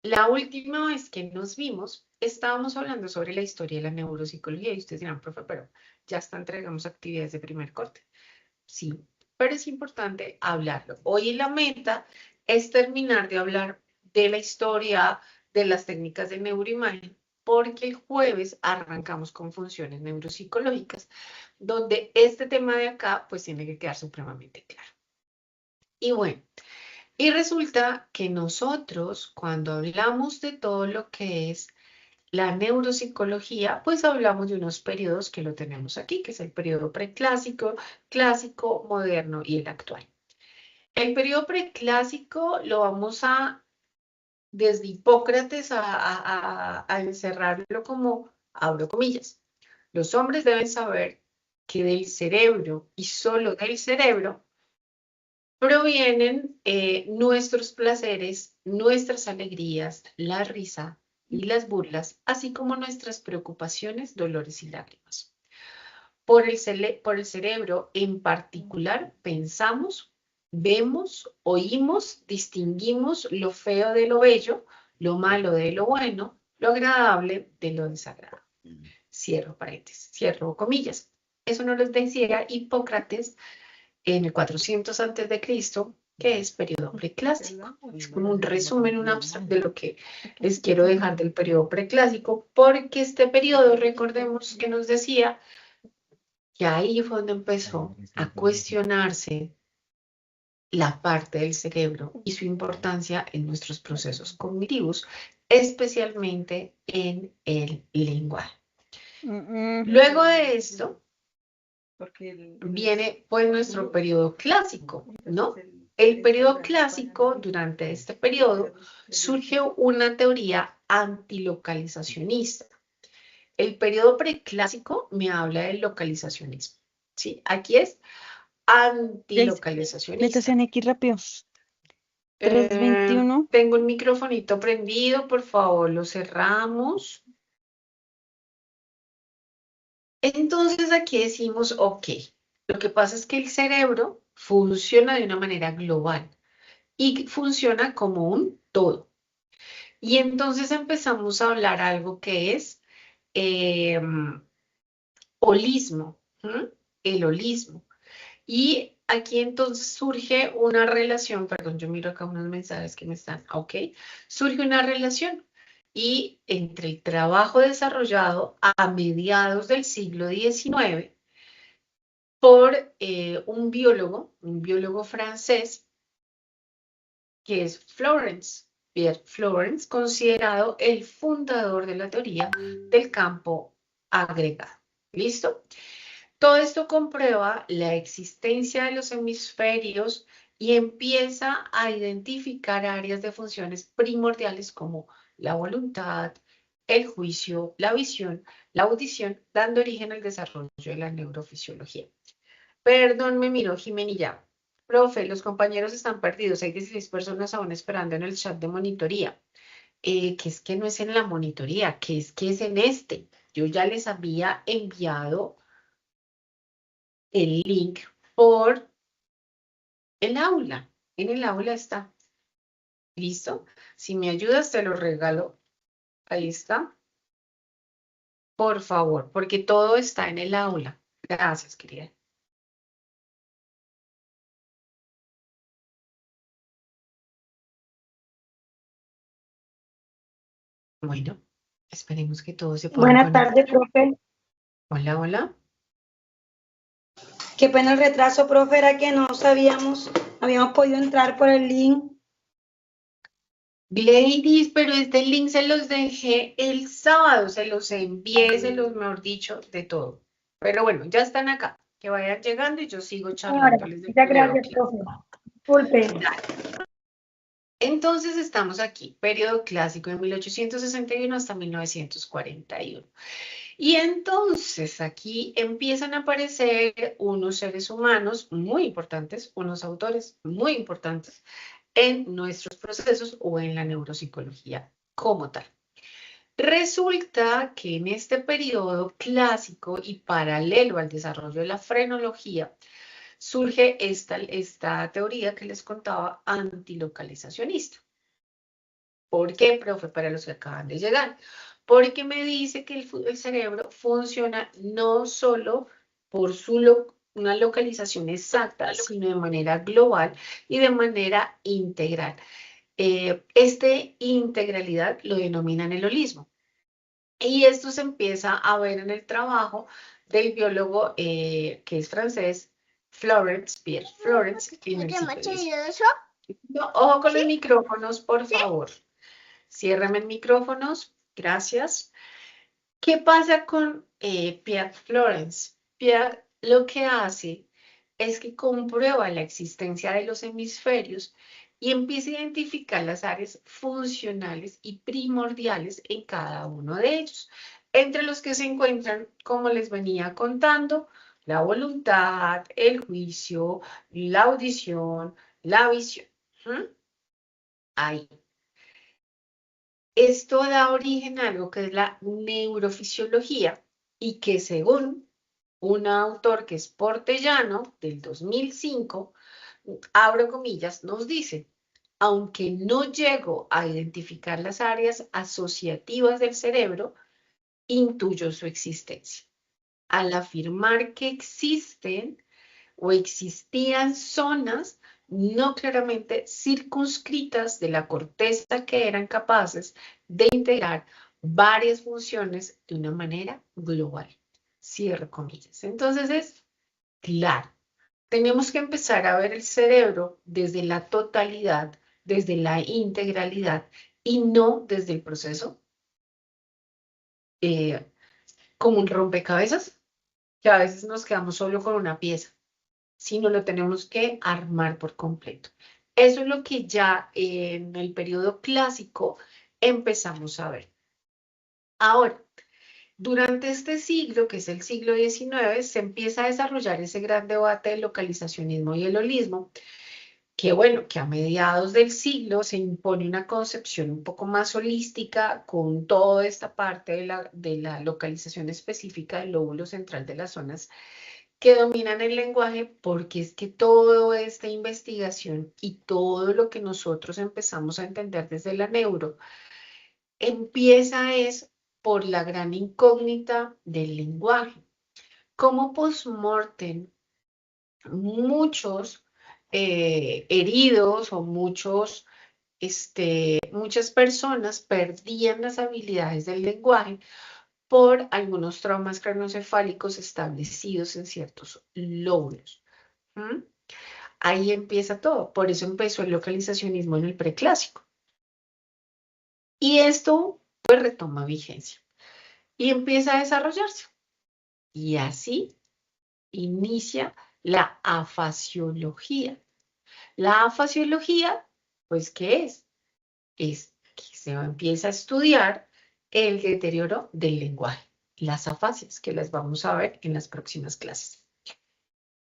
La última vez que nos vimos, estábamos hablando sobre la historia de la neuropsicología y ustedes dirán, profe, pero ya está, entregamos actividades de primer corte. Sí, pero es importante hablarlo. Hoy la meta es terminar de hablar de la historia, de las técnicas de neuroimagen, porque el jueves arrancamos con funciones neuropsicológicas, donde este tema de acá pues tiene que quedar supremamente claro. Y bueno, y resulta que nosotros cuando hablamos de todo lo que es la neuropsicología, pues hablamos de unos periodos que lo tenemos aquí, que es el periodo preclásico, clásico, moderno y el actual. El periodo preclásico lo vamos a, desde Hipócrates, a encerrarlo como, abro comillas. Los hombres deben saber que del cerebro y solo del cerebro provienen nuestros placeres, nuestras alegrías, la risa y las burlas, así como nuestras preocupaciones, dolores y lágrimas. Por el cerebro en particular, pensamos, vemos, oímos, distinguimos lo feo de lo bello, lo malo de lo bueno, lo agradable de lo desagradable. Cierro paréntesis, cierro comillas. Eso nos lo decía Hipócrates en el 400 antes de Cristo, que es periodo preclásico. Es como un resumen, un abstract de lo que les quiero dejar del periodo preclásico, porque este periodo, recordemos que nos decía que ahí fue donde empezó a cuestionarse la parte del cerebro y su importancia en nuestros procesos cognitivos, especialmente en el lenguaje. Luego de esto, viene pues nuestro periodo clásico, ¿no? El periodo clásico, durante este periodo, surge una teoría antilocalizacionista. El periodo preclásico me habla del localizacionismo, ¿sí? Aquí es antilocalizacionista. Métase en X rápido. 321. Tengo el microfonito prendido, por favor, lo cerramos. Entonces aquí decimos, ok, lo que pasa es que el cerebro funciona de una manera global y funciona como un todo. Y entonces empezamos a hablar algo que es eh, holismo, ¿m? El holismo. Y aquí entonces surge una relación, perdón, yo miro acá unos mensajes que me están, ok, surge una relación y entre el trabajo desarrollado a mediados del siglo XIX por un biólogo francés, que es Florence, Pierre Florence, considerado el fundador de la teoría del campo agregado. ¿Listo? Todo esto comprueba la existencia de los hemisferios y empieza a identificar áreas de funciones primordiales como la voluntad, el juicio, la visión, la audición, dando origen al desarrollo de la neurofisiología. Perdón, me miro, Jimenilla. Profe, los compañeros están perdidos. Hay 16 personas aún esperando en el chat de monitoría. Que es que no es en la monitoría, que es en este. Yo ya les había enviado el link por el aula. En el aula está. ¿Listo? Si me ayudas, te lo regalo. Ahí está. Por favor, porque todo está en el aula. Gracias, querida. Bueno, esperemos que todos se puedan Buenas conectar. tardes, profe. Hola, hola. Qué pena el retraso, profe, era que no habíamos podido entrar por el link. Gladys, pero este link se los dejé el sábado, se los envié, mejor dicho, de todo. Pero bueno, ya están acá. Que vayan llegando y yo sigo Ahora, charlándoles del muchas periodo gracias, clásico. profe. Disculpe. Entonces estamos aquí, periodo clásico de 1861 hasta 1941. Y entonces aquí empiezan a aparecer unos seres humanos muy importantes, unos autores muy importantes en nuestros procesos o en la neuropsicología como tal. Resulta que en este periodo clásico y paralelo al desarrollo de la frenología, surge esta teoría que les contaba antilocalizacionista. ¿Por qué, profe? Para los que acaban de llegar. Porque me dice que el cerebro funciona no solo por una localización exacta, sino de manera global y de manera integral. Este integralidad lo denominan el holismo. Y esto se empieza a ver en el trabajo del biólogo que es francés, Pierre Florence, en el siglo XIX. No, ojo con los micrófonos, por favor. Ciérrame el micrófonos, gracias. ¿Qué pasa con Pierre Florence? Pierre lo que hace es que comprueba la existencia de los hemisferios y empieza a identificar las áreas funcionales y primordiales en cada uno de ellos, entre los que se encuentran, como les venía contando, la voluntad, el juicio, la audición, la visión. ¿Mm? Ahí. Esto da origen a algo que es la neurofisiología y que según un autor que es Portellano del 2005, abro comillas, nos dice, aunque no llego a identificar las áreas asociativas del cerebro, intuyo su existencia. Al afirmar que existen o existían zonas no claramente circunscritas de la corteza que eran capaces de integrar varias funciones de una manera global. Cierro comillas. Entonces es claro, tenemos que empezar a ver el cerebro desde la totalidad, desde la integralidad y no desde el proceso eh, como un rompecabezas, que a veces nos quedamos solo con una pieza, sino lo tenemos que armar por completo. Eso es lo que ya en el periodo clásico empezamos a ver. Ahora, durante este siglo, que es el siglo XIX, se empieza a desarrollar ese gran debate del localizacionismo y el holismo, que bueno, que a mediados del siglo se impone una concepción un poco más holística con toda esta parte de la localización específica del lóbulo central de las zonas que dominan el lenguaje, porque es que toda esta investigación y todo lo que nosotros empezamos a entender desde la neuro empieza es por la gran incógnita del lenguaje. Como post-mortem, muchos heridos o muchas personas perdían las habilidades del lenguaje por algunos traumas craneoencefálicos establecidos en ciertos lóbulos. ¿Mm? Ahí empieza todo. Por eso empezó el localizacionismo en el preclásico. Y esto pues retoma vigencia y empieza a desarrollarse. Y así inicia la afasiología. La afasiología, pues, ¿qué es? Es que se empieza a estudiar el deterioro del lenguaje, las afasias, que las vamos a ver en las próximas clases.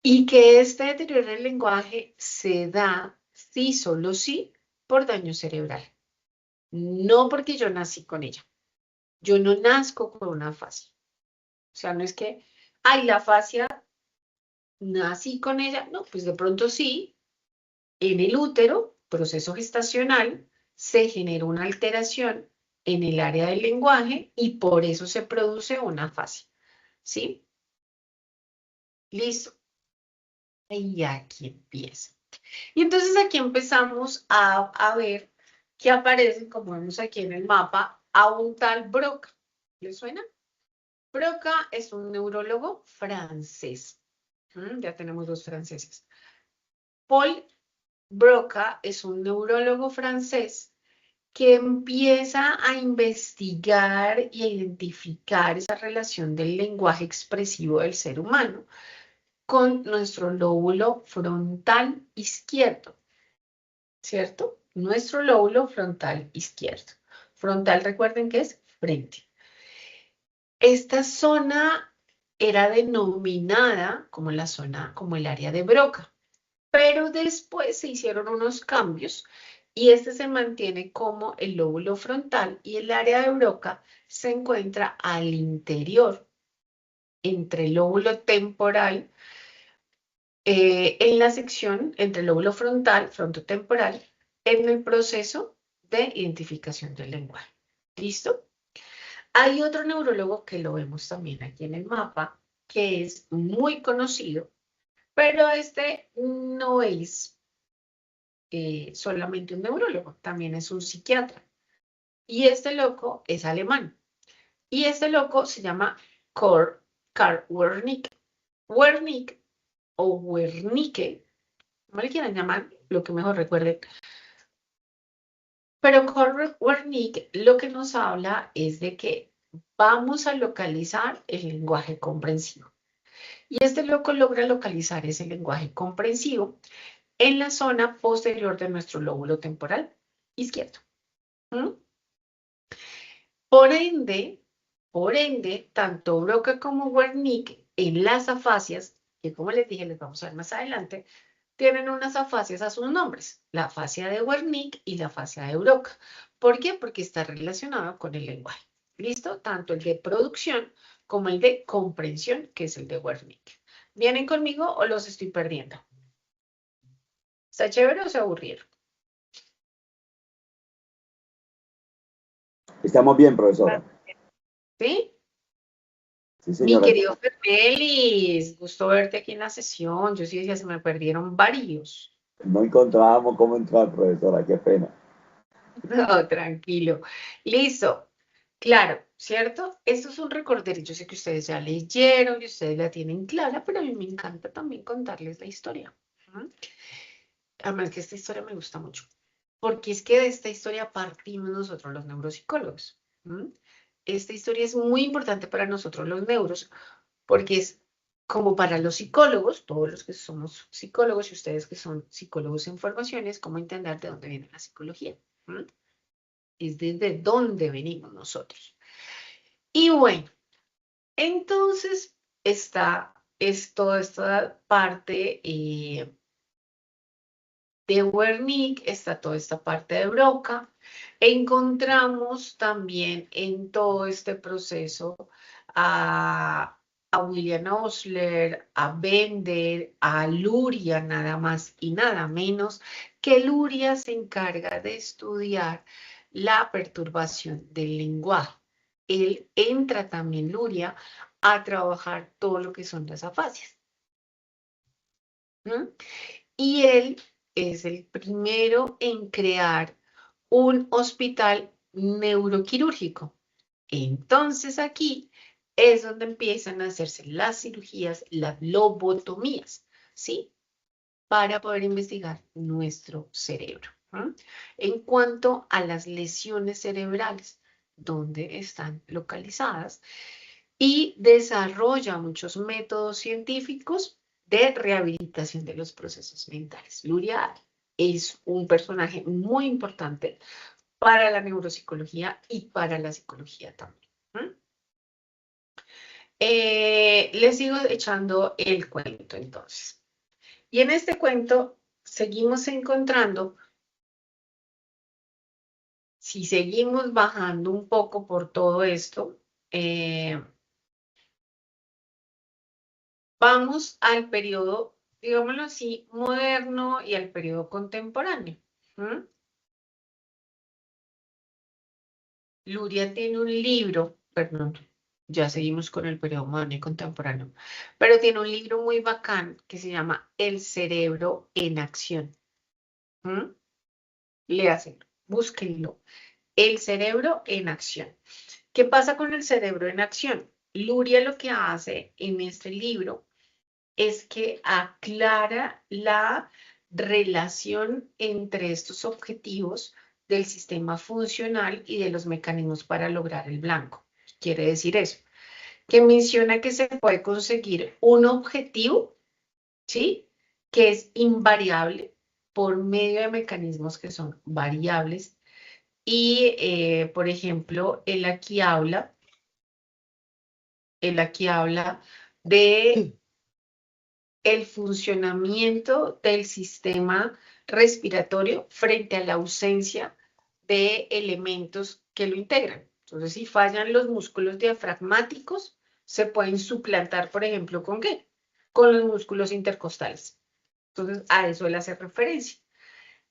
Y que este deterioro del lenguaje se da, sí, solo sí, por daño cerebral. No porque yo nací con ella. Yo no nazco con una afasia. O sea, no es que, ay, la afasia, nací con ella. No, pues de pronto sí, en el útero, proceso gestacional, se genera una alteración en el área del lenguaje y por eso se produce una afasia. ¿Sí? Listo. Y aquí empieza. Y entonces aquí empezamos a ver que aparecen, como vemos aquí en el mapa, a un tal Broca. ¿Le suena? Broca es un neurólogo francés. Ya tenemos dos franceses. Paul Broca es un neurólogo francés que empieza a investigar y a identificar esa relación del lenguaje expresivo del ser humano con nuestro lóbulo frontal izquierdo, ¿cierto? Nuestro lóbulo frontal izquierdo. Frontal, recuerden que es frente. Esta zona era denominada como la zona, como el área de Broca, pero después se hicieron unos cambios y este se mantiene como el lóbulo frontal y el área de Broca se encuentra al interior, entre el lóbulo temporal, en la sección entre el lóbulo frontal, frontotemporal, en el proceso de identificación del lenguaje. ¿Listo? Hay otro neurólogo que lo vemos también aquí en el mapa, que es muy conocido, pero este no es solamente un neurólogo, también es un psiquiatra. Y este loco es alemán. Y este loco se llama Karl Wernicke. Wernicke o Wernicke, como le quieran llamar, lo que mejor recuerden. Pero Karl Wernicke lo que nos habla es de que vamos a localizar el lenguaje comprensivo. Y este loco logra localizar ese lenguaje comprensivo en la zona posterior de nuestro lóbulo temporal izquierdo. ¿Mm? Por ende, tanto Broca como Wernicke en las afasias, que como les dije, les vamos a ver más adelante, tienen unas afasias a sus nombres, la afasia de Wernicke y la afasia de Broca. ¿Por qué? Porque está relacionado con el lenguaje. ¿Listo? Tanto el de producción como el de comprensión, que es el de Wernicke. ¿Vienen conmigo o los estoy perdiendo? ¿Está chévere o se aburrieron? Estamos bien, profesora. ¿Sí? Sí, Mi señora. querido Fernelis, gusto verte aquí en la sesión. Yo sí decía, se me perdieron varios. No encontrábamos cómo entrar, profesora. Qué pena. No, tranquilo. Listo. Claro, ¿cierto? Esto es un recorder. Yo sé que ustedes ya leyeron y ustedes la tienen clara, pero a mí me encanta también contarles la historia. ¿Mm? Además que esta historia me gusta mucho, porque es que de esta historia partimos nosotros los neuropsicólogos. ¿Mm? Esta historia es muy importante para nosotros los neuros, porque es como para los psicólogos, todos los que somos psicólogos y ustedes que son psicólogos en formación, es cómo entender de dónde viene la psicología. ¿Mm? Es desde dónde venimos nosotros. Y bueno, entonces es toda esta parte de Wernicke, está toda esta parte de Broca. Encontramos también en todo este proceso a William Osler, a Bender, a Luria, nada más y nada menos, que Luria se encarga de estudiar la perturbación del lenguaje. Él entra también, Luria, a trabajar todo lo que son las afasias. ¿Mm? Y él es el primero en crear un hospital neuroquirúrgico. Entonces aquí es donde empiezan a hacerse las cirugías, las lobotomías, ¿sí? Para poder investigar nuestro cerebro. ¿Mm? En cuanto a las lesiones cerebrales, ¿dónde están localizadas? Y desarrolla muchos métodos científicos de rehabilitación de los procesos mentales. Luria es un personaje muy importante para la neuropsicología y para la psicología también. Les sigo echando el cuento entonces. Y en este cuento seguimos encontrando, si seguimos bajando un poco por todo esto, vamos al periodo, digámoslo así, moderno y al periodo contemporáneo. ¿Mm? Luria tiene un libro, perdón, ya seguimos con el periodo moderno y contemporáneo, pero tiene un libro muy bacán que se llama El cerebro en acción. ¿Mm? Léaselo, búsquenlo. El cerebro en acción. ¿Qué pasa con el cerebro en acción? Luria lo que hace en este libro es que aclara la relación entre estos objetivos del sistema funcional y de los mecanismos para lograr el blanco. Quiere decir eso, que menciona que se puede conseguir un objetivo, ¿sí? Que es invariable por medio de mecanismos que son variables. Y, por ejemplo, él aquí habla de el funcionamiento del sistema respiratorio frente a la ausencia de elementos que lo integran. Entonces, si fallan los músculos diafragmáticos, se pueden suplantar, por ejemplo, ¿con qué? Con los músculos intercostales. Entonces, a eso él hace referencia.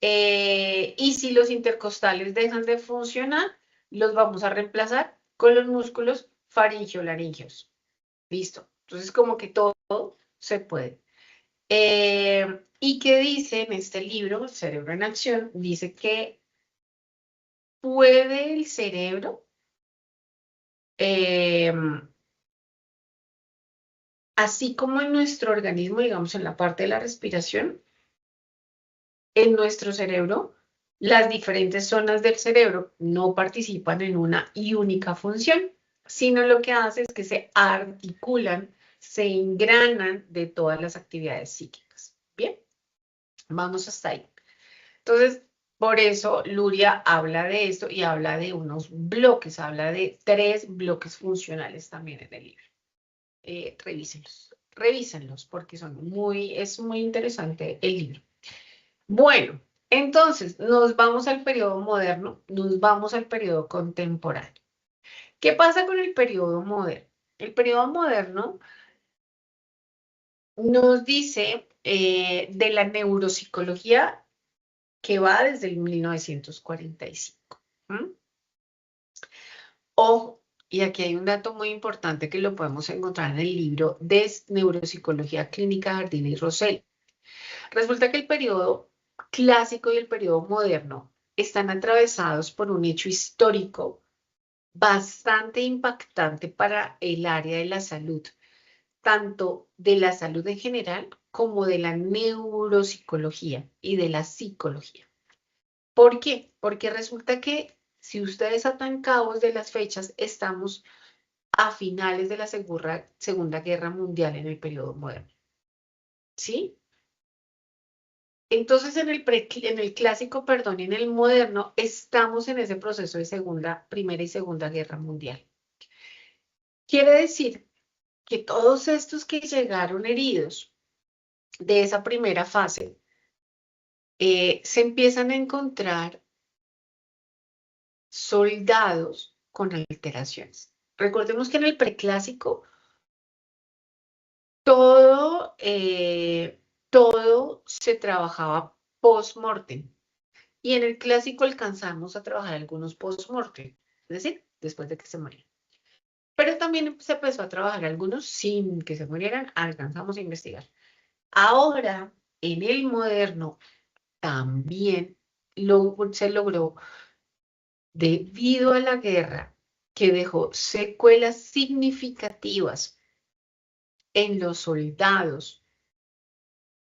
Y si los intercostales dejan de funcionar, los vamos a reemplazar con los músculos faringio-laríngeos. Listo. Entonces, como que todo se puede. ¿Y qué dice en este libro, Cerebro en Acción? Dice que puede el cerebro, así como en nuestro organismo, digamos, en la parte de la respiración, en nuestro cerebro, las diferentes zonas del cerebro no participan en una y única función, sino lo que hace es que se articulan, se engranan de todas las actividades psíquicas. Bien, vamos hasta ahí. Entonces, por eso Luria habla de esto y habla de unos bloques, habla de 3 bloques funcionales también en el libro. Revísenlos porque es muy interesante el libro. Bueno, entonces nos vamos al periodo moderno, nos vamos al periodo contemporáneo. ¿Qué pasa con el periodo moderno? El periodo moderno nos dice de la neuropsicología que va desde el 1945. Ojo, y aquí hay un dato muy importante que lo podemos encontrar en el libro de Neuropsicología Clínica Jardín y Rosell. Resulta que el periodo clásico y el periodo moderno están atravesados por un hecho histórico bastante impactante para el área de la salud, tanto de la salud en general como de la neuropsicología y de la psicología. ¿Por qué? Porque resulta que si ustedes atan cabos de las fechas, estamos a finales de la Segunda Guerra Mundial en el periodo moderno. ¿Sí? Entonces, en el clásico, perdón, y en el moderno, estamos en ese proceso de Primera y Segunda Guerra Mundial. Quiere decir que todos estos que llegaron heridos de esa primera fase, se empiezan a encontrar soldados con alteraciones. Recordemos que en el preclásico todo se trabajaba post-mortem. Y en el clásico alcanzamos a trabajar algunos post-mortem, es decir, después de que se murieron. Pero también se empezó a trabajar algunos sin que se murieran, alcanzamos a investigar. Ahora, en el moderno, también se logró, debido a la guerra, que dejó secuelas significativas en los soldados,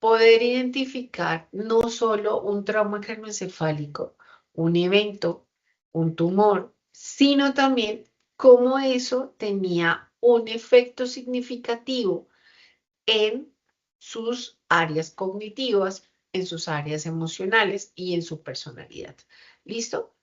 poder identificar no solo un trauma craneoencefálico, un evento, un tumor, sino también cómo eso tenía un efecto significativo en sus áreas cognitivas, en sus áreas emocionales y en su personalidad. ¿Listo?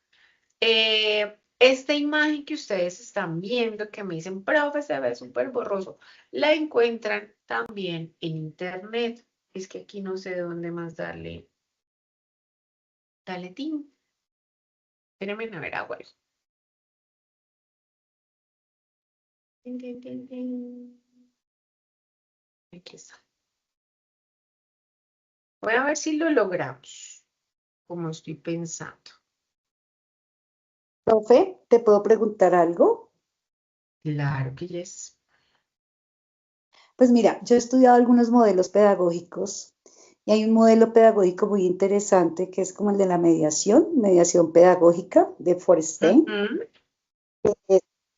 Esta imagen que ustedes están viendo, que me dicen, profe, se ve súper borroso, la encuentran también en internet. Es que aquí no sé dónde más darle. Dale, Tim. Espérenme a ver agua. Aquí está. Voy a ver si lo logramos, como estoy pensando. Profe, ¿te puedo preguntar algo? Claro que yes. Pues mira, yo he estudiado algunos modelos pedagógicos y hay un modelo pedagógico muy interesante que es como el de la mediación pedagógica de Forstein,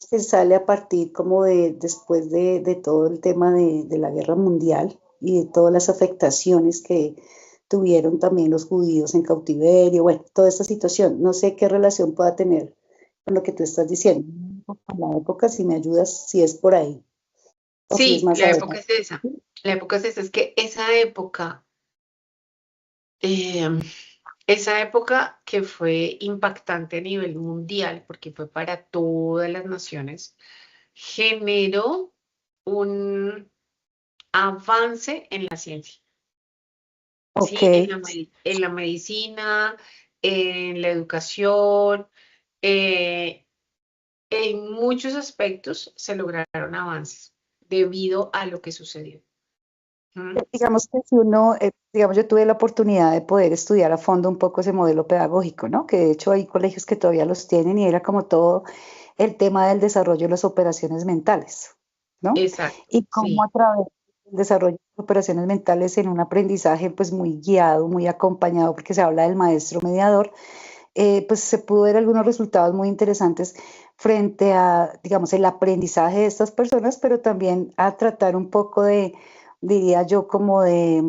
que sale a partir como de después de todo el tema de la guerra mundial y de todas las afectaciones que tuvieron también los judíos en cautiverio, bueno, toda esta situación. No sé qué relación pueda tener con lo que tú estás diciendo. A la época, si me ayudas, si es por ahí. O si es Sí, más la época adelante. es esa. La época es esa. Es que esa época que fue impactante a nivel mundial, porque fue para todas las naciones, generó un avance en la ciencia, Ok, ¿sí? En la medicina, en la educación, eh, en muchos aspectos se lograron avances debido a lo que sucedió. Digamos que si uno, digamos, yo tuve la oportunidad de poder estudiar a fondo un poco ese modelo pedagógico, ¿no? Que de hecho hay colegios que todavía los tienen y era como todo el tema del desarrollo de las operaciones mentales, ¿no? Exacto, Y cómo sí. a través del desarrollo de operaciones mentales en un aprendizaje pues muy guiado, muy acompañado, porque se habla del maestro mediador, pues se pudo ver algunos resultados muy interesantes frente a, digamos, el aprendizaje de estas personas, pero también a tratar un poco de, diría yo, como de,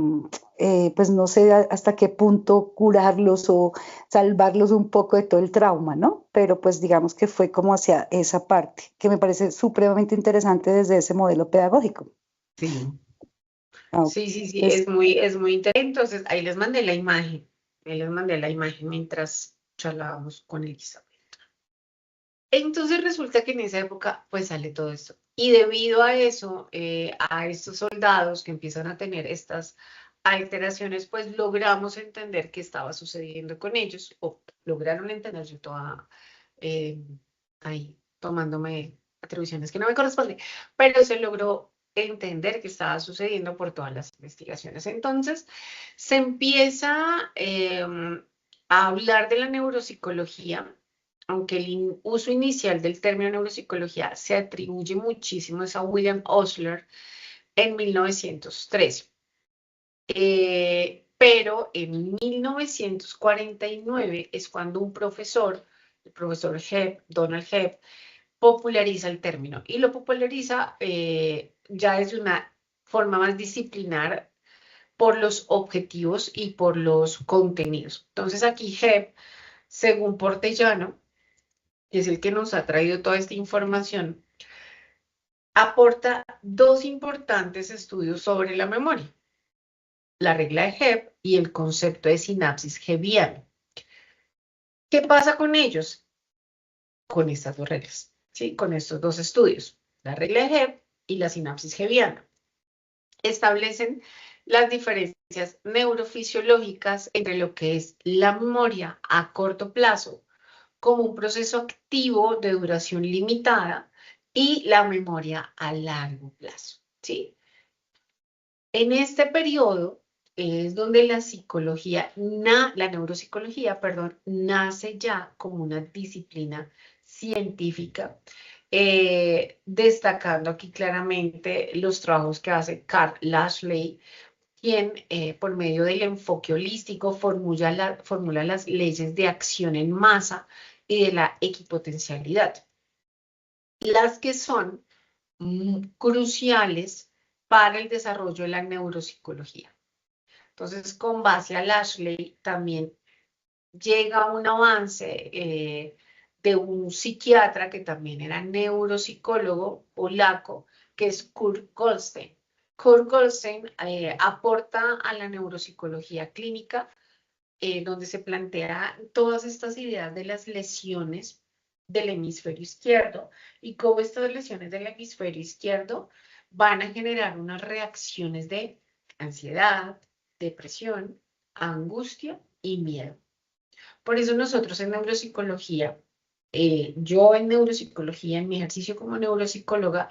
pues no sé hasta qué punto curarlos o salvarlos un poco de todo el trauma, ¿no? Pero pues digamos que fue como hacia esa parte, que me parece supremamente interesante desde ese modelo pedagógico. Sí, Ah, sí, entonces, es muy interesante. Entonces, ahí les mandé la imagen. Ahí les mandé la imagen mientras charlábamos con Elizabeth. Entonces resulta que en esa época pues sale todo esto. Y debido a eso, a estos soldados que empiezan a tener estas alteraciones, pues logramos entender qué estaba sucediendo con ellos, o lograron entender, yo toda eh, ahí tomándome atribuciones que no me corresponden, pero se logró entender qué estaba sucediendo por todas las investigaciones. Entonces se empieza a hablar de la neuropsicología, aunque el uso inicial del término neuropsicología se atribuye muchísimo a William Osler en 1913. Pero en 1949 es cuando un profesor, el profesor Hebb, Donald Hebb, populariza el término y lo populariza ya desde una forma más disciplinar por los objetivos y por los contenidos. Entonces aquí Hebb, según Portellano, que es el que nos ha traído toda esta información, aporta dos importantes estudios sobre la memoria, la regla de Hebb y el concepto de sinapsis hebbiana. ¿Qué pasa con ellos? Con estas dos reglas, ¿sí? Con estos dos estudios, la regla de Hebb y la sinapsis hebbiana. Establecen las diferencias neurofisiológicas entre lo que es la memoria a corto plazo como un proceso activo de duración limitada y la memoria a largo plazo, ¿sí? En este periodo es donde la psicología, la neuropsicología, perdón, nace ya como una disciplina científica, destacando aquí claramente los trabajos que hace Carl Lashley, quien por medio del enfoque holístico formula las leyes de acción en masa y de la equipotencialidad, las que son cruciales para el desarrollo de la neuropsicología. Entonces, con base a Lashley, también llega un avance de un psiquiatra que también era neuropsicólogo polaco, que es Kurt Goldstein. Kurt Goldstein aporta a la neuropsicología clínica, donde se plantea todas estas ideas de las lesiones del hemisferio izquierdo y cómo estas lesiones del hemisferio izquierdo van a generar unas reacciones de ansiedad, depresión, angustia y miedo. Por eso nosotros en neuropsicología, yo en neuropsicología, en mi ejercicio como neuropsicóloga,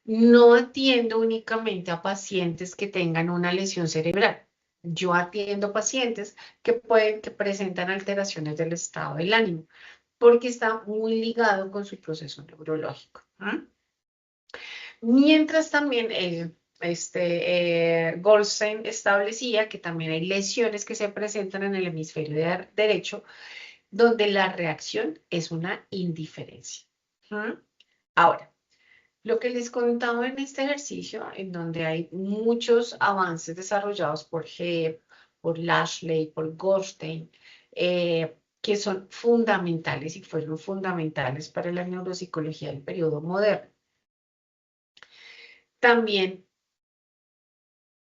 no atiendo únicamente a pacientes que tengan una lesión cerebral. Yo atiendo pacientes que presentan alteraciones del estado del ánimo, porque está muy ligado con su proceso neurológico. Mientras también Goldstein establecía que también hay lesiones que se presentan en el hemisferio derecho, donde la reacción es una indiferencia. Ahora, lo que les contaba en este ejercicio, en donde hay muchos avances desarrollados por Hebb, por Lashley, por Goldstein, que son fundamentales y fueron fundamentales para la neuropsicología del periodo moderno. También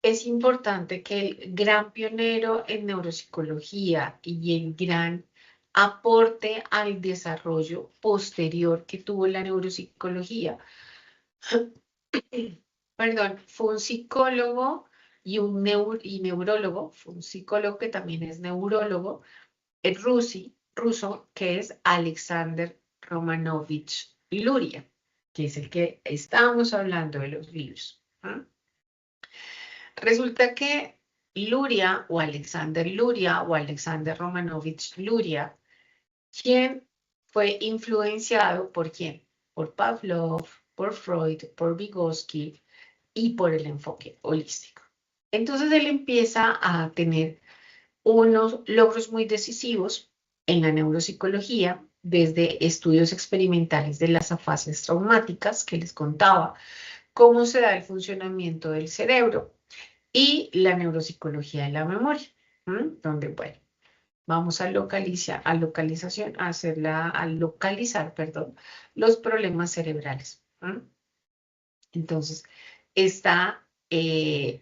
es importante que el gran pionero en neuropsicología y el gran aporte al desarrollo posterior que tuvo la neuropsicología, perdón, fue un psicólogo y un neurólogo, fue un psicólogo que también es neurólogo, el ruso, que es Alexander Romanovich Luria, que es el que estábamos hablando de los libros. Resulta que Luria o Alexander Luria o Alexander Romanovich Luria, ¿quién fue influenciado por quién? Por Pavlov, por Freud, por Vygotsky y por el enfoque holístico. Entonces él empieza a tener unos logros muy decisivos en la neuropsicología, desde estudios experimentales de las afasias traumáticas que les contaba, cómo se da el funcionamiento del cerebro y la neuropsicología de la memoria, donde, bueno, vamos a localizar, perdón, los problemas cerebrales. Entonces, está en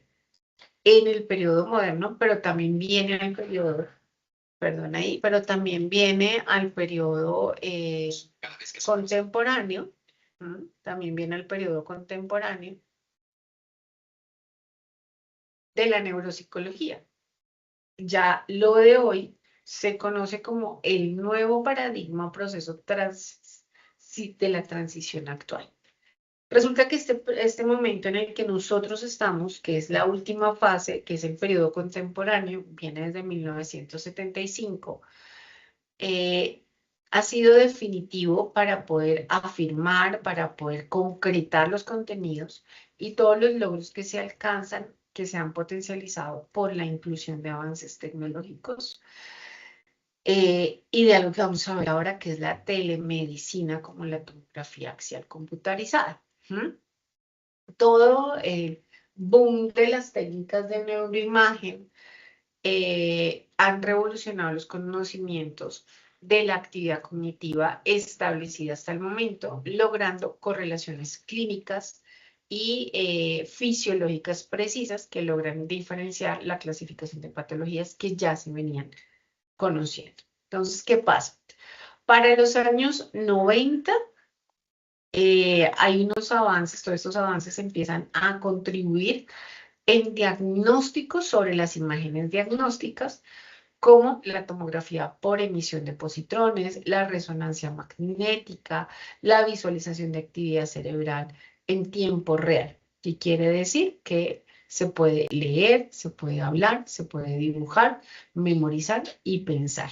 el periodo moderno, pero también viene al periodo, perdón ahí, pero también viene al periodo contemporáneo, también viene al periodo contemporáneo de la neuropsicología. Ya lo de hoy se conoce como el nuevo paradigma o proceso de la transición actual. Resulta que este momento en el que nosotros estamos, que es la última fase, que es el periodo contemporáneo, viene desde 1975, ha sido definitivo para poder afirmar, para poder concretar los contenidos y todos los logros que se alcanzan, que se han potencializado por la inclusión de avances tecnológicos. Y de algo que vamos a ver ahora, que es la telemedicina, como la tomografía axial computarizada. Todo el boom de las técnicas de neuroimagen han revolucionado los conocimientos de la actividad cognitiva establecida hasta el momento, logrando correlaciones clínicas y fisiológicas precisas que logran diferenciar la clasificación de patologías que ya se venían conociendo. Entonces, ¿qué pasa? Para los años 90, hay unos avances, todos estos avances empiezan a contribuir en diagnósticos sobre las imágenes diagnósticas, como la tomografía por emisión de positrones, la resonancia magnética, la visualización de actividad cerebral en tiempo real, que quiere decir que se puede leer, se puede hablar, se puede dibujar, memorizar y pensar.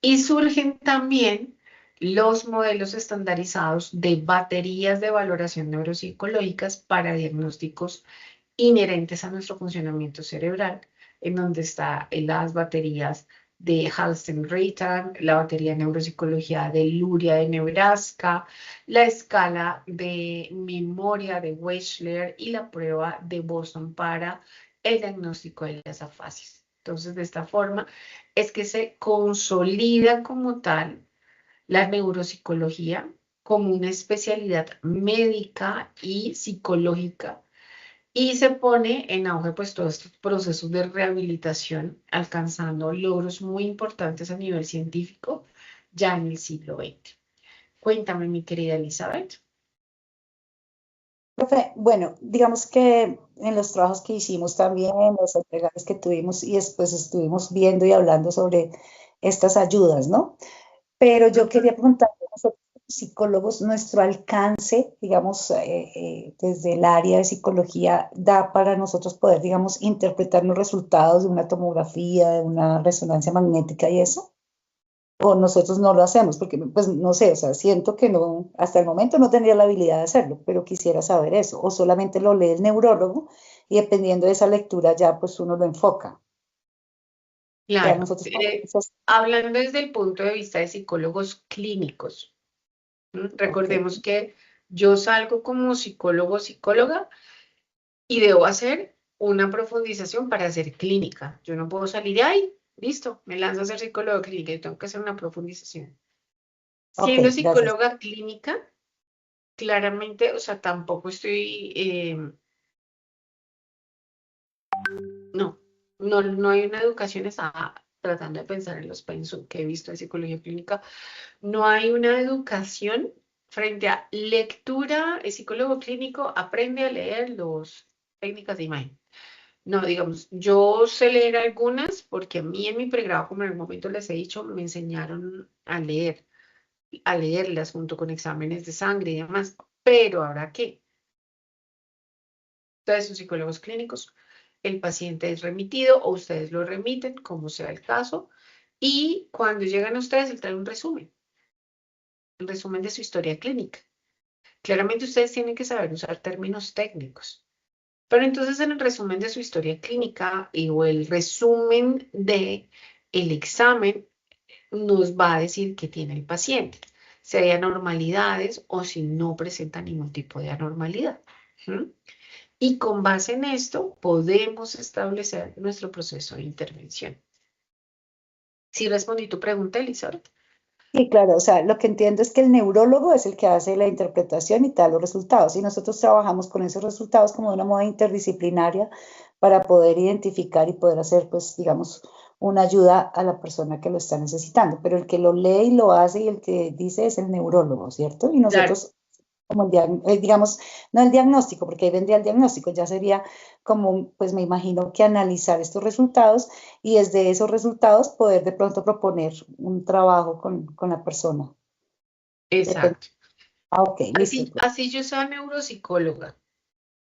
Y surgen también los modelos estandarizados de baterías de valoración neuropsicológicas para diagnósticos inherentes a nuestro funcionamiento cerebral, en donde están las baterías de Halstenritan, la batería de neuropsicología de Luria de Nebraska, la escala de memoria de Wechsler y la prueba de Boston para el diagnóstico de las afasias. Entonces, de esta forma es que se consolida como tal la neuropsicología como una especialidad médica y psicológica, y se pone en auge pues todos estos procesos de rehabilitación, alcanzando logros muy importantes a nivel científico ya en el siglo XX. Cuéntame, mi querida Elizabeth. Profe, bueno, digamos que en los trabajos que hicimos también, los entregables que tuvimos y después estuvimos viendo y hablando sobre estas ayudas, ¿no? Pero yo quería preguntarle a nosotros, psicólogos, nuestro alcance, digamos, desde el área de psicología, da para nosotros poder, digamos, interpretar los resultados de una tomografía, de una resonancia magnética y eso. O nosotros no lo hacemos, porque, pues, no sé, o sea, siento que no, hasta el momento no tendría la habilidad de hacerlo, pero quisiera saber eso. O solamente lo lee el neurólogo y dependiendo de esa lectura ya, pues, uno lo enfoca. Ya Claro, nosotros hablando desde el punto de vista de psicólogos clínicos, recordemos que yo salgo como psicólogo o psicóloga y debo hacer una profundización para hacer clínica. Yo no puedo salir de ahí, listo, me lanzo a ser psicólogo clínica y tengo que hacer una profundización. Ok, Siendo gracias. psicóloga clínica, claramente, o sea, tampoco estoy, no hay una educación, estaba tratando de pensar en los pensum que he visto de psicología clínica, no hay una educación frente a lectura. El psicólogo clínico aprende a leer las técnicas de imagen. No, digamos, yo sé leer algunas porque a mí en mi pregrado, como en el momento les he dicho, me enseñaron a leerlas junto con exámenes de sangre y demás. Pero ¿ahora qué? Ustedes son psicólogos clínicos, el paciente es remitido o ustedes lo remiten, como sea el caso, y cuando llegan a ustedes, él trae un resumen de su historia clínica. Claramente ustedes tienen que saber usar términos técnicos, pero entonces en el resumen de su historia clínica o el resumen de el examen nos va a decir qué tiene el paciente, si hay anormalidades o si no presenta ningún tipo de anormalidad. ¿Mm? Y con base en esto podemos establecer nuestro proceso de intervención. ¿Sí respondí tu pregunta, Elizabeth? Sí, claro, o sea, lo que entiendo es que el neurólogo es el que hace la interpretación y te da los resultados, y nosotros trabajamos con esos resultados como de una moda interdisciplinaria para poder identificar y poder hacer, pues, digamos, una ayuda a la persona que lo está necesitando, pero el que lo lee y lo hace y el que dice es el neurólogo, ¿cierto? Y Claro. nosotros, como digamos, no el diagnóstico, porque ahí vendría el diagnóstico, ya sería como, pues me imagino que analizar estos resultados y desde esos resultados poder de pronto proponer un trabajo con la persona. Depende. Exacto. Ah, ok, listo. Así yo soy neuropsicóloga.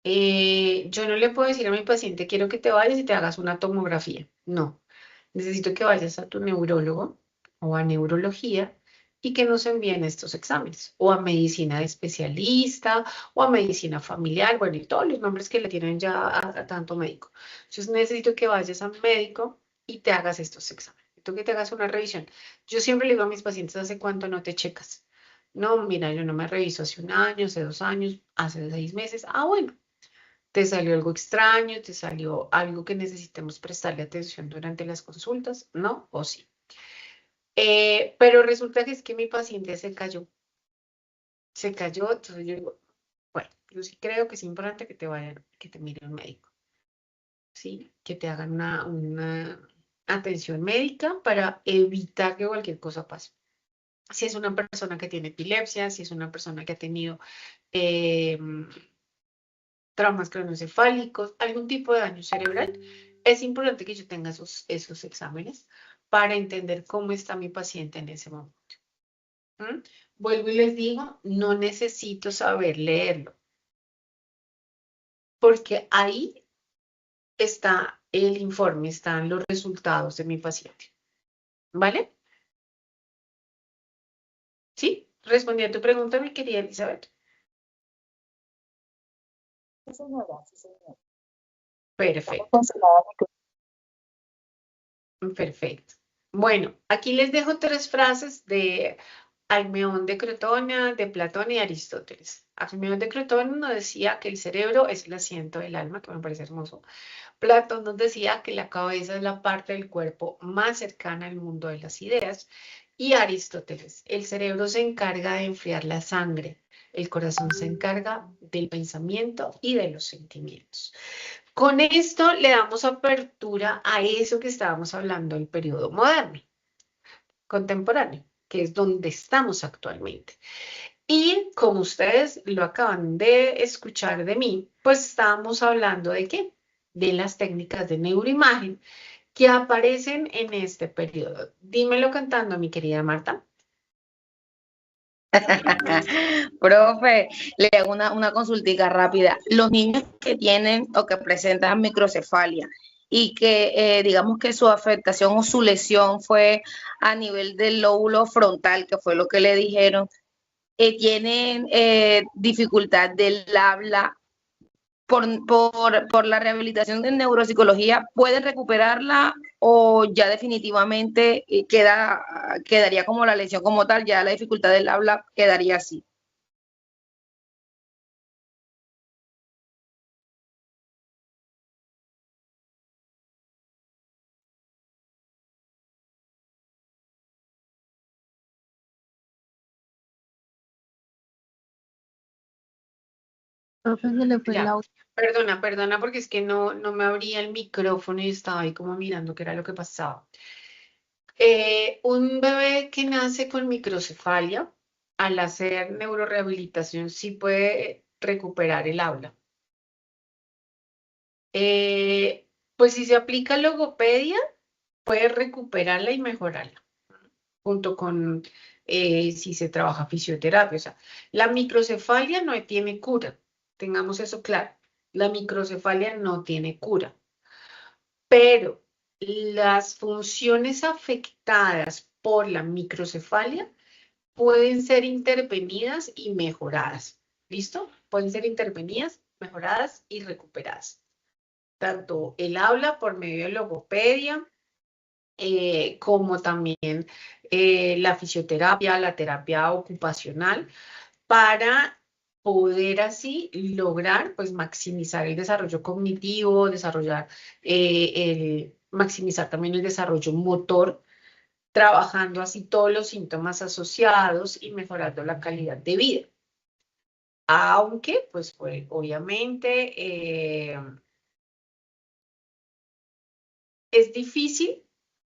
Yo no le puedo decir a mi paciente, quiero que te vayas y te hagas una tomografía. No, necesito que vayas a tu neurólogo o a neurología y que nos envíen estos exámenes, o a medicina de especialista, o a medicina familiar, bueno, y todos los nombres que le tienen ya a tanto médico. Entonces necesito que vayas a un médico y te hagas estos exámenes. Necesito que te hagas una revisión. Yo siempre le digo a mis pacientes, ¿hace cuánto no te checas? No, mira, yo no me reviso hace un año, hace 2 años, hace 6 meses. Ah, bueno, te salió algo extraño, te salió algo que necesitemos prestarle atención durante las consultas, ¿no? O sí. Pero resulta que es que mi paciente se cayó, entonces yo digo, bueno, yo sí creo que es importante que te vayan, que te mire un médico, ¿sí? Que te hagan una atención médica para evitar que cualquier cosa pase. Si es una persona que tiene epilepsia, si es una persona que ha tenido eh, traumas craneoencefálicos, algún tipo de daño cerebral, es importante que yo tenga esos exámenes para entender cómo está mi paciente en ese momento. ¿Mm? Vuelvo y les digo, no necesito saber leerlo, porque ahí está el informe, están los resultados de mi paciente. ¿Vale? ¿Sí? Respondí a tu pregunta, mi querida Elizabeth. Sí, señora, sí, señora. Perfecto, Cancelada. perfecto. Bueno, aquí les dejo 3 frases de Almeón de Crotona, de Platón y Aristóteles. Almeón de Crotona nos decía que el cerebro es el asiento del alma, que me parece hermoso. Platón nos decía que la cabeza es la parte del cuerpo más cercana al mundo de las ideas. Y Aristóteles, el cerebro se encarga de enfriar la sangre, el corazón se encarga del pensamiento y de los sentimientos. Con esto le damos apertura a eso que estábamos hablando del periodo moderno, contemporáneo, que es donde estamos actualmente. Y como ustedes lo acaban de escuchar de mí, pues estábamos hablando de qué? De las técnicas de neuroimagen que aparecen en este periodo. Dímelo cantando, mi querida Marta. Profe, le hago una consultica rápida. Los niños que tienen o que presentan microcefalia y que digamos que su afectación o su lesión fue a nivel del lóbulo frontal, que fue lo que le dijeron, tienen dificultad del habla por la rehabilitación de neuropsicología, ¿pueden recuperarla o ya definitivamente quedaría como la lesión como tal, ya la dificultad del habla quedaría así? Profe, se le fue el Ya, audio. perdona, porque es que no me abría el micrófono y estaba ahí como mirando qué era lo que pasaba. Un bebé que nace con microcefalia, al hacer neurorehabilitación, sí puede recuperar el habla. Pues si se aplica logopedia, puede recuperarla y mejorarla, junto con si se trabaja fisioterapia. O sea, la microcefalia no tiene cura, tengamos eso claro. La microcefalia no tiene cura, pero las funciones afectadas por la microcefalia pueden ser intervenidas y mejoradas. ¿Listo? Pueden ser intervenidas, mejoradas y recuperadas. Tanto el habla por medio de logopedia, como también la fisioterapia, la terapia ocupacional, para poder así lograr pues maximizar el desarrollo cognitivo, maximizar también el desarrollo motor, trabajando así todos los síntomas asociados y mejorando la calidad de vida. Aunque, pues obviamente, es difícil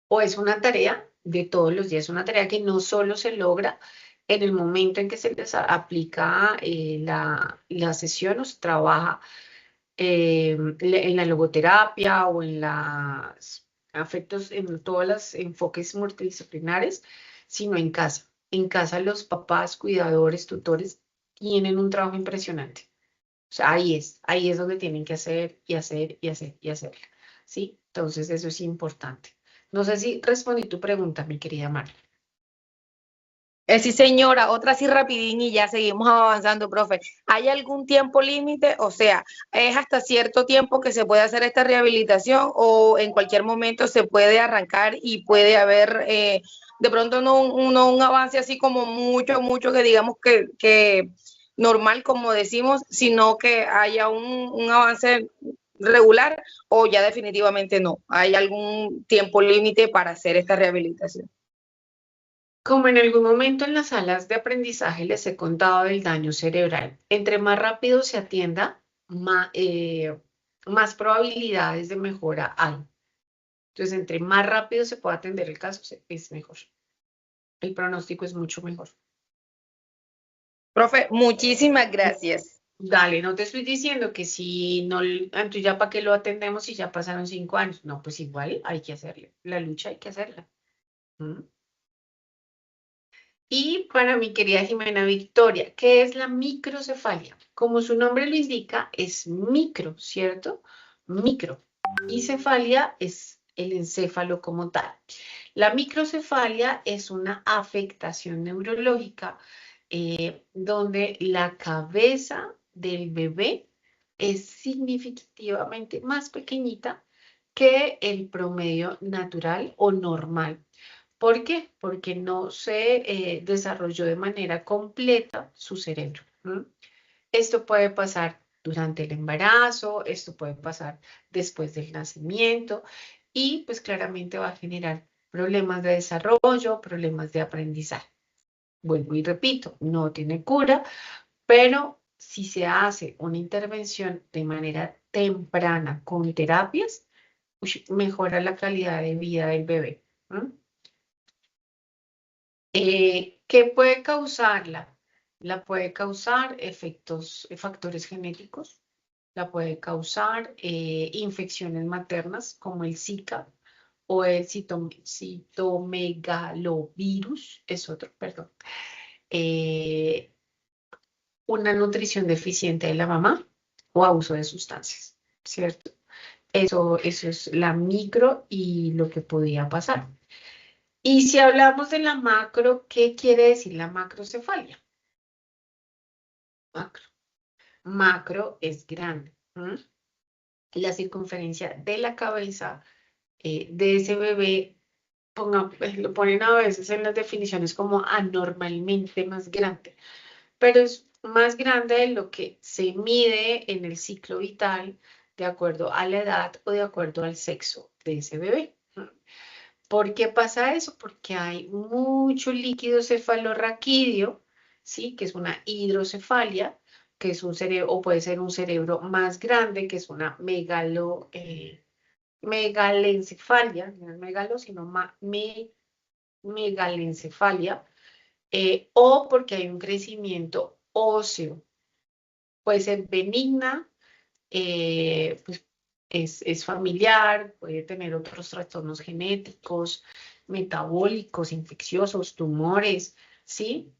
o es una tarea de todos los días, una tarea que no solo se logra en el momento en que se les aplica la sesión o se trabaja en la logoterapia o en los afectos, en todos los enfoques multidisciplinares, sino en casa. En casa los papás, cuidadores, tutores tienen un trabajo impresionante. O sea, ahí es donde tienen que hacer y hacer y hacer y hacer. ¿Sí? Entonces eso es importante. No sé si respondí tu pregunta, mi querida Marta. Sí, señora, otra así rapidín y ya seguimos avanzando, profe. ¿Hay algún tiempo límite? O sea, ¿es hasta cierto tiempo que se puede hacer esta rehabilitación o en cualquier momento se puede arrancar y puede haber de pronto no un avance así como mucho que digamos que normal, como decimos, sino que haya un avance regular o ya definitivamente no? ¿Hay algún tiempo límite para hacer esta rehabilitación? Como en algún momento en las salas de aprendizaje les he contado del daño cerebral, entre más rápido se atienda, más probabilidades de mejora hay. Entonces, entre más rápido se pueda atender el caso, es mejor. El pronóstico es mucho mejor. Profe, muchísimas gracias. Dale, no te estoy diciendo que si no, entonces ya para qué lo atendemos si ya pasaron 5 años. No, pues igual hay que hacerle. La lucha hay que hacerla. ¿Mm? Y para mi querida Jimena Victoria, ¿qué es la microcefalia? Como su nombre lo indica, es micro, ¿cierto? Micro. Y cefalia es el encéfalo como tal. La microcefalia es una afectación neurológica donde la cabeza del bebé es significativamente más pequeñita que el promedio natural o normal. ¿Por qué? Porque no se desarrolló de manera completa su cerebro. ¿Mm? Esto puede pasar durante el embarazo, esto puede pasar después del nacimiento y pues claramente va a generar problemas de desarrollo, problemas de aprendizaje. Vuelvo y repito, no tiene cura, pero si se hace una intervención de manera temprana con terapias, mejora la calidad de vida del bebé. ¿Mm? ¿Qué puede causarla? La puede causar factores genéticos, la puede causar infecciones maternas como el Zika o el citomegalovirus, es otro, perdón. Una nutrición deficiente de la mamá o abuso de sustancias, ¿cierto? Eso es la micro y lo que podía pasar. Y si hablamos de la macro, ¿qué quiere decir la macrocefalia? Macro. Macro es grande. ¿Mm? La circunferencia de la cabeza de ese bebé, lo ponen a veces en las definiciones como anormalmente más grande, pero es más grande de lo que se mide en el ciclo vital de acuerdo a la edad o de acuerdo al sexo de ese bebé. ¿Mm? ¿Por qué pasa eso? Porque hay mucho líquido cefalorraquídeo, ¿sí? Que es una hidrocefalia, que es un cerebro, o puede ser un cerebro más grande, que es una megalencefalia, no es megalo, sino megalencefalia, o porque hay un crecimiento óseo. Puede ser benigna, pues es familiar, puede tener otros trastornos genéticos, metabólicos, infecciosos, tumores, ¿sí?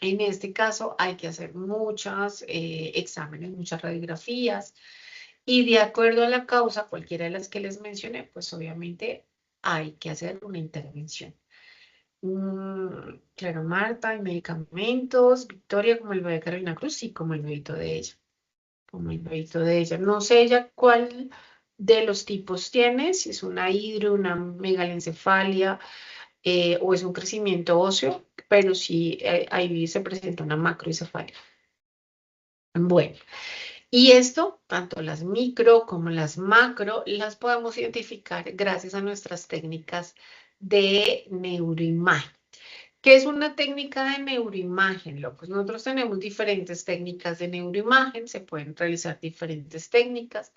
En este caso hay que hacer muchos exámenes, muchas radiografías y de acuerdo a la causa, cualquiera de las que les mencioné, pues obviamente hay que hacer una intervención. Claro, Marta, hay medicamentos, Victoria, como el bebé de Carolina Cruz, sí, como el bebito de ella, como el bebito de ella. No sé ella cuál de los tipos tiene, si es una hidro, una megalencefalia, o es un crecimiento óseo, pero sí ahí se presenta una macroencefalia. Bueno, y esto, tanto las micro como las macro, las podemos identificar gracias a nuestras técnicas de neuroimagen. ¿Qué es una técnica de neuroimagen, locos? Nosotros tenemos diferentes técnicas de neuroimagen, se pueden realizar diferentes técnicas,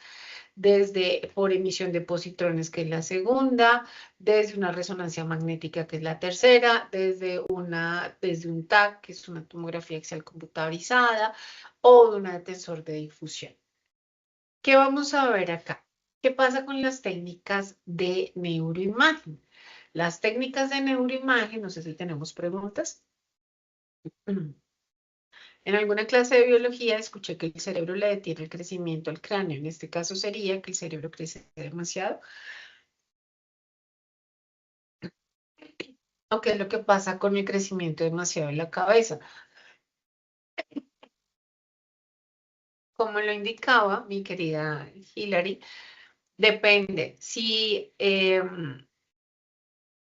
desde por emisión de positrones, que es la segunda, desde una resonancia magnética, que es la tercera, desde un TAC, que es una tomografía axial computarizada, o de un tensor de difusión. ¿Qué vamos a ver acá? ¿Qué pasa con las técnicas de neuroimagen? Las técnicas de neuroimagen, no sé si tenemos preguntas. En alguna clase de biología escuché que el cerebro le detiene el crecimiento al cráneo. En este caso sería que el cerebro crece demasiado. ¿O qué es lo que pasa con el crecimiento demasiado en la cabeza? Como lo indicaba mi querida Hilary, depende. Si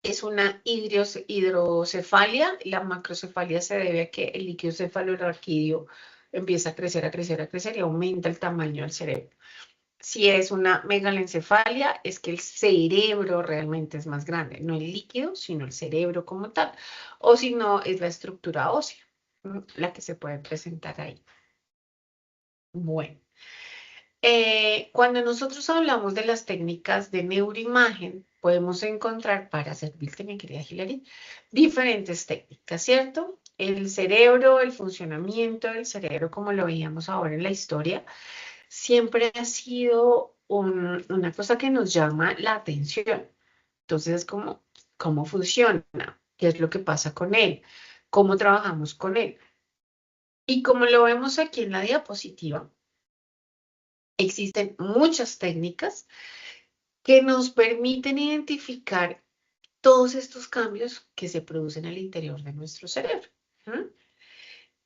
es una hidrocefalia, la macrocefalia se debe a que el líquido cefalorraquídeo empieza a crecer y aumenta el tamaño del cerebro. Si es una megalencefalia, es que el cerebro realmente es más grande, no el líquido, sino el cerebro como tal. O si no, es la estructura ósea, la que se puede presentar ahí. Bueno, cuando nosotros hablamos de las técnicas de neuroimagen, podemos encontrar, para servirte, mi querida Hilary, diferentes técnicas, ¿cierto? El cerebro, el funcionamiento del cerebro, como lo veíamos ahora en la historia, siempre ha sido una cosa que nos llama la atención. Entonces, es como, ¿cómo funciona? ¿Qué es lo que pasa con él? ¿Cómo trabajamos con él? Y como lo vemos aquí en la diapositiva, existen muchas técnicas que nos permiten identificar todos estos cambios que se producen al interior de nuestro cerebro.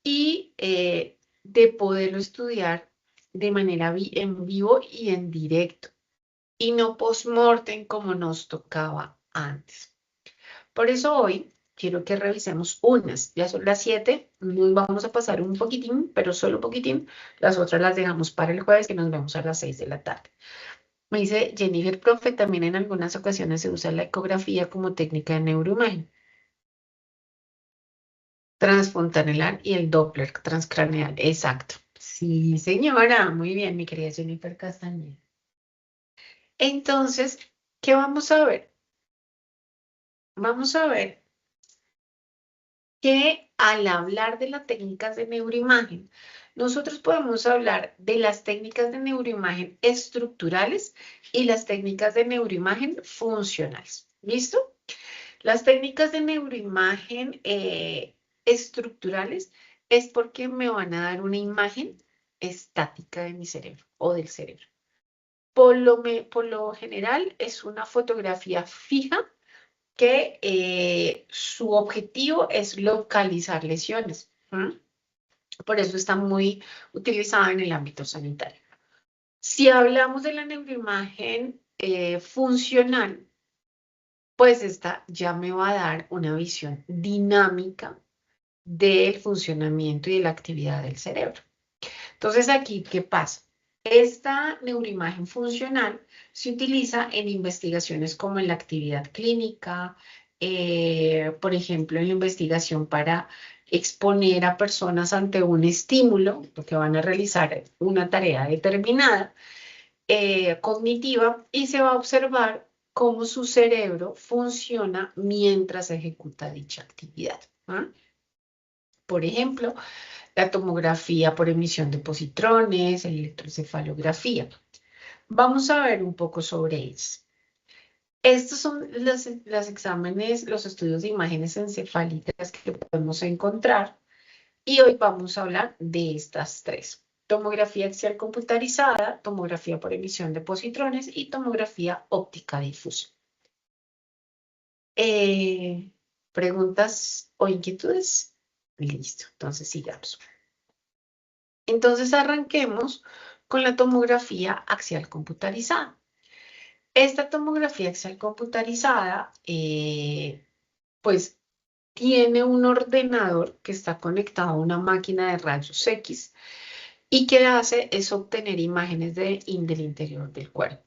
Y de poderlo estudiar de manera en vivo y en directo, y no post-mortem como nos tocaba antes. Por eso hoy quiero que revisemos unas. Ya son las 7, nos vamos a pasar un poquitín, pero solo un poquitín. Las otras las dejamos para el jueves, que nos vemos a las 6 de la tarde. Me dice Jennifer, profe, también en algunas ocasiones se usa la ecografía como técnica de neuroimagen transfontanelar y el Doppler transcraneal. Exacto. Sí, señora. Muy bien, mi querida Jennifer Castañeda. Entonces, ¿qué vamos a ver? Vamos a ver que al hablar de las técnicas de neuroimagen, nosotros podemos hablar de las técnicas de neuroimagen estructurales y las técnicas de neuroimagen funcionales. ¿Listo? Las técnicas de neuroimagen estructurales es porque me van a dar una imagen estática de mi cerebro o del cerebro. Por lo general es una fotografía fija que su objetivo es localizar lesiones. Por eso está muy utilizada en el ámbito sanitario. Si hablamos de la neuroimagen funcional, pues esta ya me va a dar una visión dinámica del funcionamiento y de la actividad del cerebro. Entonces aquí, ¿qué pasa? Esta neuroimagen funcional se utiliza en investigaciones como en la actividad clínica, por ejemplo, en la investigación para exponer a personas ante un estímulo, porque van a realizar una tarea determinada, cognitiva, y se va a observar cómo su cerebro funciona mientras ejecuta dicha actividad. Por ejemplo, la tomografía por emisión de positrones, la electroencefalografía. Vamos a ver un poco sobre ellos. Estos son los exámenes, los estudios de imágenes encefálicas que podemos encontrar Y hoy vamos a hablar de estas tres. Tomografía axial computarizada, tomografía por emisión de positrones y tomografía óptica difusa. ¿Preguntas o inquietudes? Listo, entonces sigamos. Entonces arranquemos con la tomografía axial computarizada. Esta tomografía axial computarizada, pues tiene un ordenador que está conectado a una máquina de rayos X y que hace es obtener imágenes del interior del cuerpo.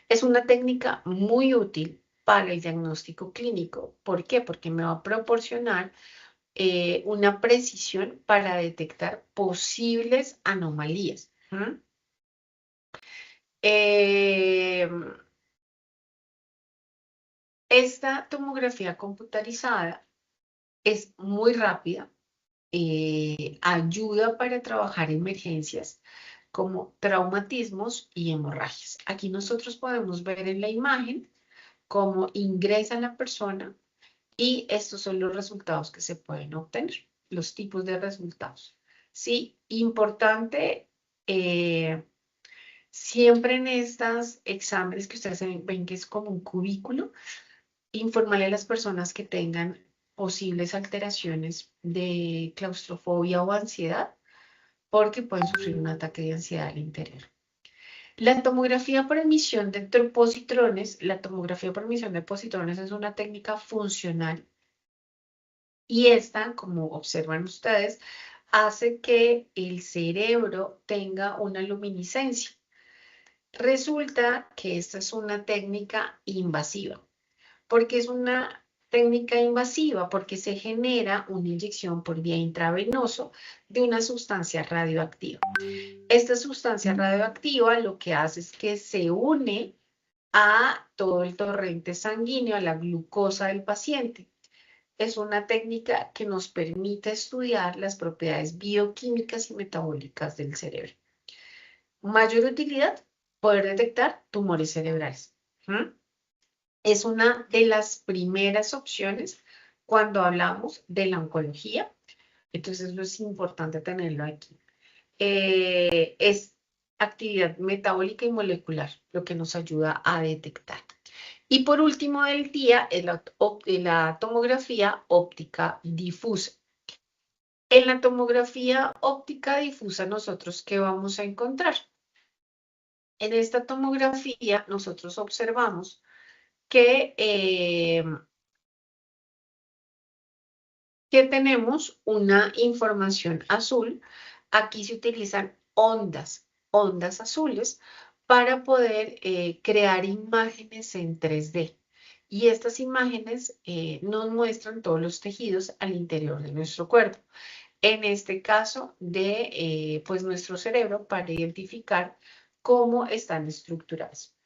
Es una técnica muy útil para el diagnóstico clínico. ¿Por qué? Porque me va a proporcionar una precisión para detectar posibles anomalías. Esta tomografía computarizada es muy rápida, ayuda para trabajar emergencias como traumatismos y hemorragias. Aquí nosotros podemos ver en la imagen cómo ingresa la persona y estos son los resultados que se pueden obtener, los tipos de resultados. Sí, importante, siempre en estos exámenes que ustedes ven que es como un cubículo, informarle a las personas que tengan posibles alteraciones de claustrofobia o ansiedad, porque pueden sufrir un ataque de ansiedad al interior. La tomografía por emisión de positrones, la tomografía por emisión de positrones es una técnica funcional y esta, como observan ustedes, hace que el cerebro tenga una luminiscencia. Resulta que esta es una técnica invasiva. ¿Por qué es una técnica invasiva? Porque se genera una inyección por vía intravenosa de una sustancia radioactiva. Esta sustancia radioactiva lo que hace es que se une a todo el torrente sanguíneo, a la glucosa del paciente. Es una técnica que nos permite estudiar las propiedades bioquímicas y metabólicas del cerebro. Mayor utilidad, poder detectar tumores cerebrales. Es una de las primeras opciones cuando hablamos de la oncología. Entonces, eso es importante tenerlo aquí. Es actividad metabólica y molecular, lo que nos ayuda a detectar. Y por último del día es la tomografía óptica difusa. En la tomografía óptica difusa, nosotros, ¿qué vamos a encontrar? En esta tomografía, nosotros observamos que tenemos una información azul. Aquí se utilizan ondas azules para poder crear imágenes en 3D. Y estas imágenes nos muestran todos los tejidos al interior de nuestro cuerpo. En este caso de pues nuestro cerebro para identificar cómo están estructurados.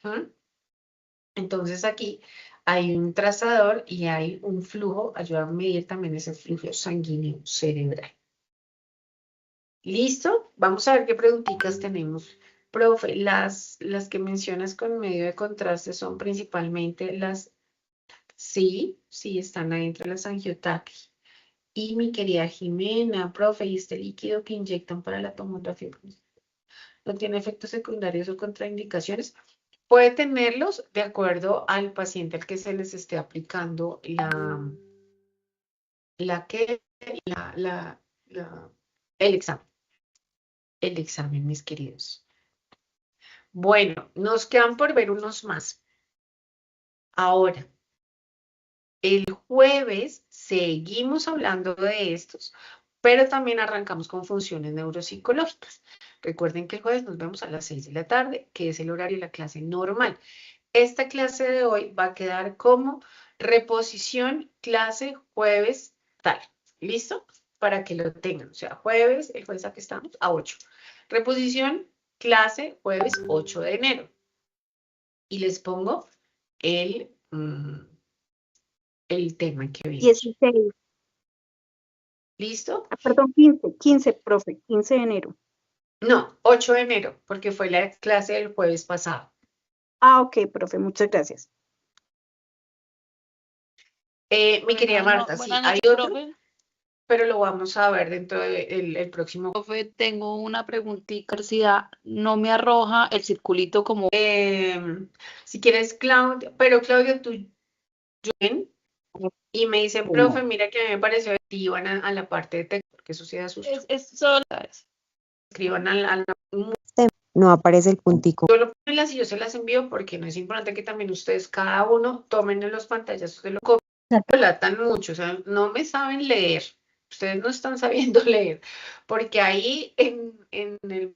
Entonces aquí hay un trazador y hay un flujo, ayuda a medir también ese flujo sanguíneo cerebral. ¿Listo? Vamos a ver qué preguntitas tenemos. Profe, las que mencionas con medio de contraste son principalmente las, sí, están ahí entre las angiotaquias. Y mi querida Jimena, profe, ¿y este líquido que inyectan para la tomografía no tiene efectos secundarios o contraindicaciones? Puede tenerlos de acuerdo al paciente al que se les esté aplicando el examen. El examen, mis queridos. Bueno, nos quedan por ver unos más. Ahora, el jueves seguimos hablando de estos, pero también arrancamos con funciones neuropsicológicas. Recuerden que el jueves nos vemos a las 6 de la tarde, que es el horario de la clase normal. Esta clase de hoy va a quedar como reposición clase jueves tal. ¿Listo? Para que lo tengan. O sea, jueves, el jueves aquí estamos, a 8. Reposición clase jueves 8 de enero. Y les pongo el tema que viene. 16. ¿Listo? Perdón, 15, profe, 15 de enero. No, 8 de enero, porque fue la clase del jueves pasado. Ah, ok, profe, muchas gracias. Mi querida Marta, sí, hay otro. pero lo vamos a ver dentro del próximo. Profe, tengo una preguntita. Universidad no me arroja el circulito como. Si quieres, Claudia, pero Claudia, tú y me dicen, profe, mira que a mí me pareció que iban a la parte de texto, porque eso sí da susto. Es solo. Escriban al No aparece el puntico. yo lo pongo en las y yo se las envío porque no es importante que también ustedes, cada uno, tomen en los pantallazos de lo que relatan mucho, o sea, no me saben leer, ustedes no están sabiendo leer, porque ahí en el